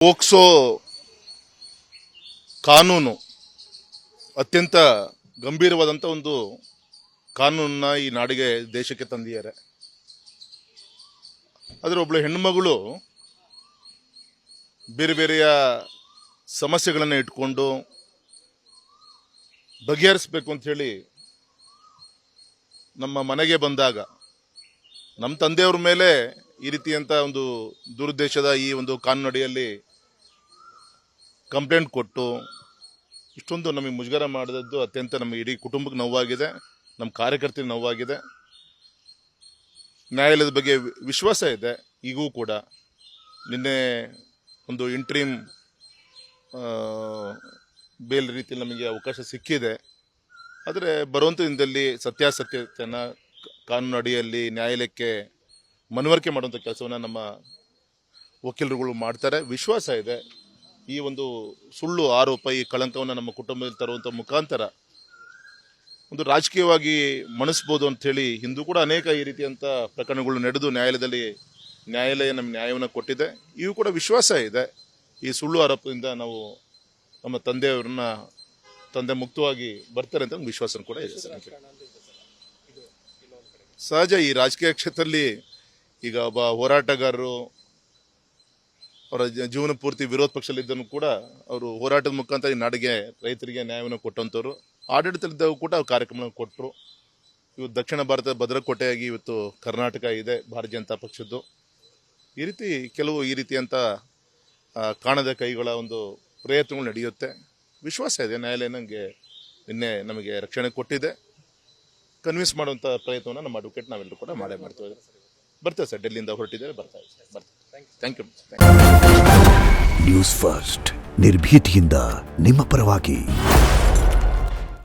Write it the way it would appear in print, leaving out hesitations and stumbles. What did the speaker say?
POCSO ಕಾನೂನು ಅತ್ಯಂತ ಗಂಭೀರವಾದಂಥ ಒಂದು ಕಾನೂನನ್ನ ಈ ನಾಡಿಗೆ ದೇಶಕ್ಕೆ ತಂದಿದ್ದಾರೆ. ಆದರೆ ಒಬ್ಬಳು ಹೆಣ್ಣುಮಗಳು ಬೇರೆ ಬೇರೆಯ ಸಮಸ್ಯೆಗಳನ್ನು ಇಟ್ಕೊಂಡು ಬಗೆಹರಿಸಬೇಕು ಅಂತ ಹೇಳಿ ನಮ್ಮ ಮನೆಗೆ ಬಂದಾಗ ನಮ್ಮ ತಂದೆಯವ್ರ ಮೇಲೆ ಈ ರೀತಿಯಂಥ ಒಂದು ದುರುದ್ದೇಶದ ಈ ಒಂದು ಕಾನೂನಡಿಯಲ್ಲಿ ಕಂಪ್ಲೇಂಟ್ ಕೊಟ್ಟು ಇಷ್ಟೊಂದು ನಮಗೆ ಮುಜುಗರ ಮಾಡಿದದ್ದು ಅತ್ಯಂತ ನಮ್ಮ ಇಡೀ ಕುಟುಂಬಕ್ಕೆ ನೋವಾಗಿದೆ, ನಮ್ಮ ಕಾರ್ಯಕರ್ತರಿಗೆ ನೋವಾಗಿದೆ. ನ್ಯಾಯಾಲಯದ ಬಗ್ಗೆ ವಿಶ್ವಾಸ ಇದೆ ಈಗೂ ಕೂಡ. ನಿನ್ನೆ ಒಂದು ಇಂಟ್ರೀಮ್ ಬೇಲ್ ರೀತಿಯಲ್ಲಿ ನಮಗೆ ಅವಕಾಶ ಸಿಕ್ಕಿದೆ. ಆದರೆ ಬರುವಂಥ ದಿನದಲ್ಲಿ ಸತ್ಯಾಸತ್ಯತೆಯನ್ನು ಕಾನೂನು ಅಡಿಯಲ್ಲಿ ನ್ಯಾಯಾಲಯಕ್ಕೆ ಮನವರಿಕೆ ಮಾಡುವಂಥ ಕೆಲಸವನ್ನು ನಮ್ಮ ವಕೀಲರುಗಳು ಮಾಡ್ತಾರೆ. ವಿಶ್ವಾಸ ಇದೆ ಈ ಒಂದು ಸುಳ್ಳು ಆರೋಪ, ಈ ಕಳಂಕವನ್ನು ನಮ್ಮ ಕುಟುಂಬದಲ್ಲಿ ತರುವಂಥ ಮುಖಾಂತರ ಒಂದು ರಾಜಕೀಯವಾಗಿ ಮಣಿಸ್ಬೋದು ಅಂಥೇಳಿ ಹಿಂದೂ ಕೂಡ ಅನೇಕ ಈ ರೀತಿಯಂಥ ಪ್ರಕರಣಗಳು ನಡೆದು ನ್ಯಾಯಾಲಯ ನಮ್ಮ ನ್ಯಾಯವನ್ನು ಕೊಟ್ಟಿದೆ. ಇವು ಕೂಡ ವಿಶ್ವಾಸ ಇದೆ ಈ ಸುಳ್ಳು ಆರೋಪದಿಂದ ನಾವು ನಮ್ಮ ತಂದೆ ಮುಕ್ತವಾಗಿ ಬರ್ತಾರೆ ಅಂತ ಒಂದು ವಿಶ್ವಾಸ ಕೂಡ ಇದೆ. ಸಹಜ ಈ ರಾಜಕೀಯ ಕ್ಷೇತ್ರದಲ್ಲಿ ಈಗ ಒಬ್ಬ ಹೋರಾಟಗಾರರು ಅವರ ಜೀವನ ಪೂರ್ತಿ ವಿರೋಧ ಪಕ್ಷದಲ್ಲಿದ್ದನ್ನು ಕೂಡ ಅವರು ಹೋರಾಟದ ಮುಖಾಂತರ ಈ ನಾಡಿಗೆ ರೈತರಿಗೆ ನ್ಯಾಯವನ್ನು ಕೊಟ್ಟಂಥವ್ರು. ಆಡಳಿತದಲ್ಲಿದ್ದಾಗ ಕೂಡ ಅವ್ರು ಕಾರ್ಯಕ್ರಮವನ್ನು ಕೊಟ್ಟರು. ಇವತ್ತು ದಕ್ಷಿಣ ಭಾರತದ ಭದ್ರಕೋಟೆಯಾಗಿ ಇವತ್ತು ಕರ್ನಾಟಕ ಇದೆ ಭಾರತೀಯ ಜನತಾ ಪಕ್ಷದ್ದು. ಈ ರೀತಿ ಕೆಲವು ಈ ರೀತಿಯಂಥ ಕಾಣದ ಕೈಗಳ ಒಂದು ಪ್ರಯತ್ನಗಳು ನಡೆಯುತ್ತೆ. ವಿಶ್ವಾಸ ಇದೆ ನ್ಯಾಯಾಲಯ ನಿನ್ನೆ ನಮಗೆ ರಕ್ಷಣೆ ಕೊಟ್ಟಿದೆ. ಕನ್ವಿನ್ಸ್ ಮಾಡುವಂಥ ಪ್ರಯತ್ನವನ್ನು ನಮ್ಮ ಅಡ್ವೊಕೇಟ್ ನಾವೆಲ್ಲರೂ ಕೂಡ ಮಾಡ್ತೇವೆ. ಬರ್ತೇವೆ ಸರ್, ಡೆಲ್ಲಿಯಿಂದ ಹೊರಟಿದ್ದಾರೆ, ಬರ್ತಾರೆ. Thank you. ನ್ಯೂಸ್ ಫಸ್ಟ್ ನಿರ್ಭೀತಿಯಿಂದ ನಿಮ್ಮ ಪರವಾಗಿ.